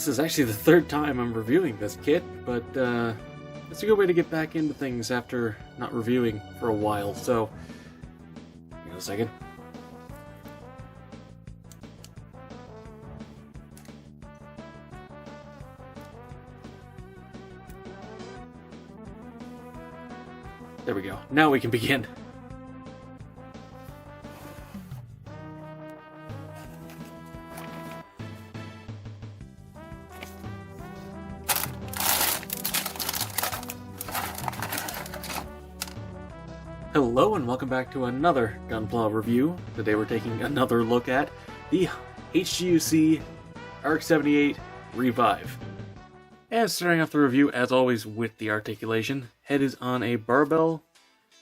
This is actually the third time I'm reviewing this kit, but it's a good way to get back into things after not reviewing for a while, so hang on a second. There we go. Now we can begin. Hello and welcome back to another Gunpla review. Today we're taking another look at the HGUC RX-78 Revive. And starting off the review, as always, with the articulation. Head is on a barbell,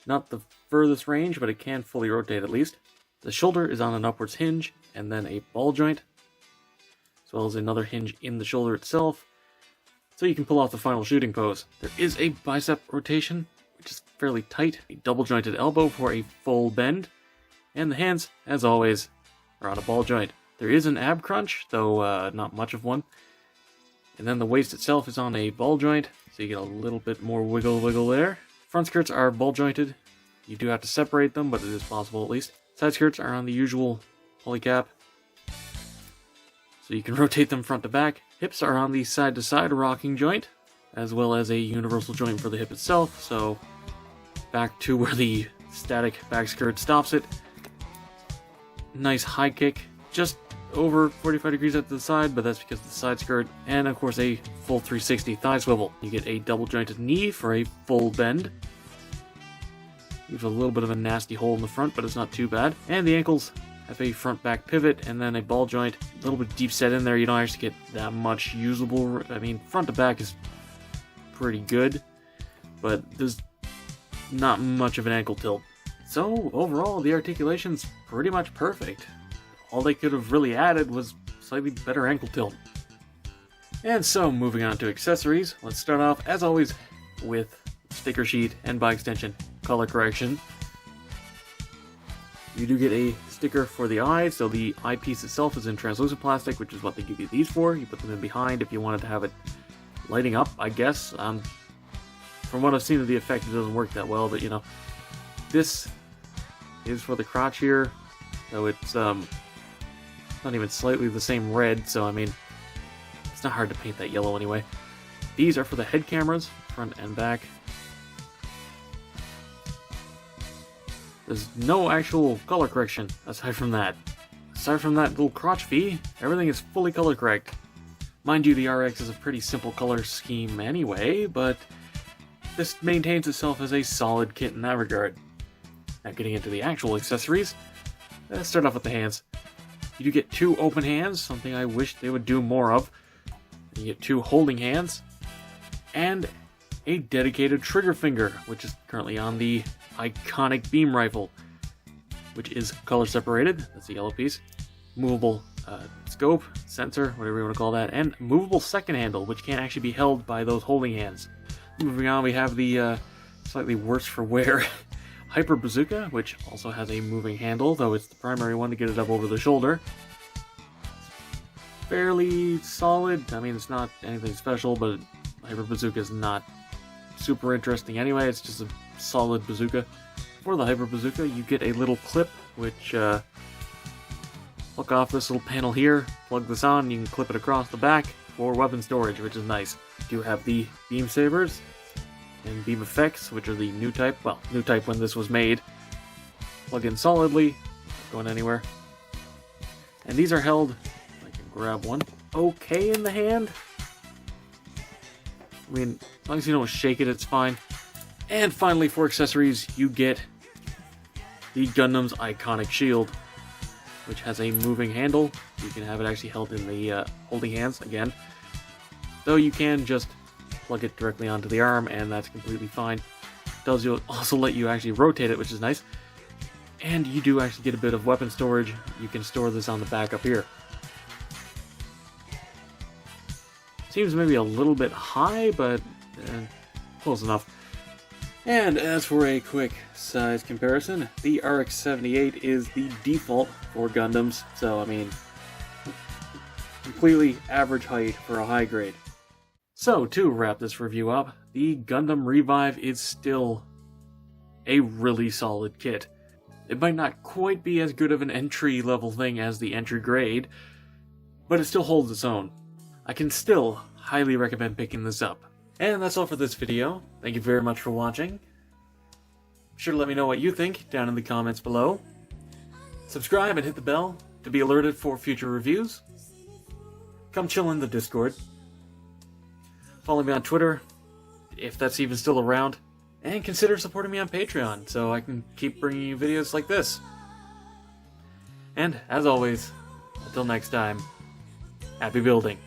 not the furthest range, but it can fully rotate at least. The shoulder is on an upwards hinge, and then a ball joint, as well as another hinge in the shoulder itself, so you can pull off the final shooting pose. There is a bicep rotation, which is fairly tight, a double jointed elbow for a full bend, and the hands, as always, are on a ball joint. There is an ab crunch, though not much of one. And then the waist itself is on a ball joint, so you get a little bit more wiggle there. Front skirts are ball jointed. You do have to separate them, but it is possible at least. Side skirts are on the usual polycap, so you can rotate them front to back. Hips are on the side to side rocking joint, as well as a universal joint for the hip itself, so back to where the static back skirt stops it. Nice high kick, just over 45 degrees at the side, but that's because of the side skirt, and of course a full 360 thigh swivel. You get a double jointed knee for a full bend. You have a little bit of a nasty hole in the front, but it's not too bad. And the ankles have a front back pivot, and then a ball joint. A little bit deep set in there, you don't actually get that much usable. I mean, front to back is pretty good, but there's not much of an ankle tilt. So overall, the articulation's pretty much perfect. All they could have really added was slightly better ankle tilt. And so, moving on to accessories, let's start off, as always, with sticker sheet and by extension, color correction. You do get a sticker for the eye, so the eyepiece itself is in translucent plastic, which is what they give you these for. You put them in behind if you wanted to have it lighting up, I guess. From what I've seen of the effect, it doesn't work that well, but you know. This is for the crotch here, so it's not even slightly the same red, so I mean, it's not hard to paint that yellow anyway. These are for the head cameras, front and back. There's no actual color correction aside from that. Aside from that little crotch V, everything is fully color correct. Mind you, the RX is a pretty simple color scheme anyway, but this maintains itself as a solid kit in that regard. Now getting into the actual accessories, let's start off with the hands. You do get two open hands, something I wish they would do more of. You get two holding hands, and a dedicated trigger finger, which is currently on the iconic beam rifle, which is color separated. That's the yellow piece. Movable scope, sensor, whatever you want to call that, and movable second handle, which can actually be held by those holding hands. Moving on, we have the slightly worse for wear Hyper Bazooka, which also has a moving handle, though it's the primary one to get it up over the shoulder. It's fairly solid. I mean, it's not anything special, but Hyper Bazooka is not super interesting anyway. It's just a solid bazooka. For the Hyper Bazooka, you get a little clip, which hook off this little panel here, plug this on, and you can clip it across the back for weapon storage, which is nice. You do have the beam sabers and beam effects, which are the new type. Well, new type when this was made. Plug in solidly, not going anywhere. And these are held, I can grab one, okay in the hand. I mean, as long as you don't shake it, it's fine. And finally, for accessories, you get the Gundam's iconic shield, which has a moving handle. You can have it actually held in the holding hands again. Though you can just plug it directly onto the arm, and that's completely fine. It does also let you actually rotate it, which is nice. And you do actually get a bit of weapon storage. You can store this on the back up here. Seems maybe a little bit high, but close enough. And as for a quick size comparison, the RX-78 is the default for Gundams, so I mean, completely average height for a high grade. So, to wrap this review up, the Gundam Revive is still a really solid kit. It might not quite be as good of an entry-level thing as the entry grade, but it still holds its own. I can still highly recommend picking this up. And that's all for this video. Thank you very much for watching. Be sure to let me know what you think down in the comments below. Subscribe and hit the bell to be alerted for future reviews. Come chill in the Discord. Follow me on Twitter, if that's even still around. And consider supporting me on Patreon so I can keep bringing you videos like this. And, as always, until next time, happy building.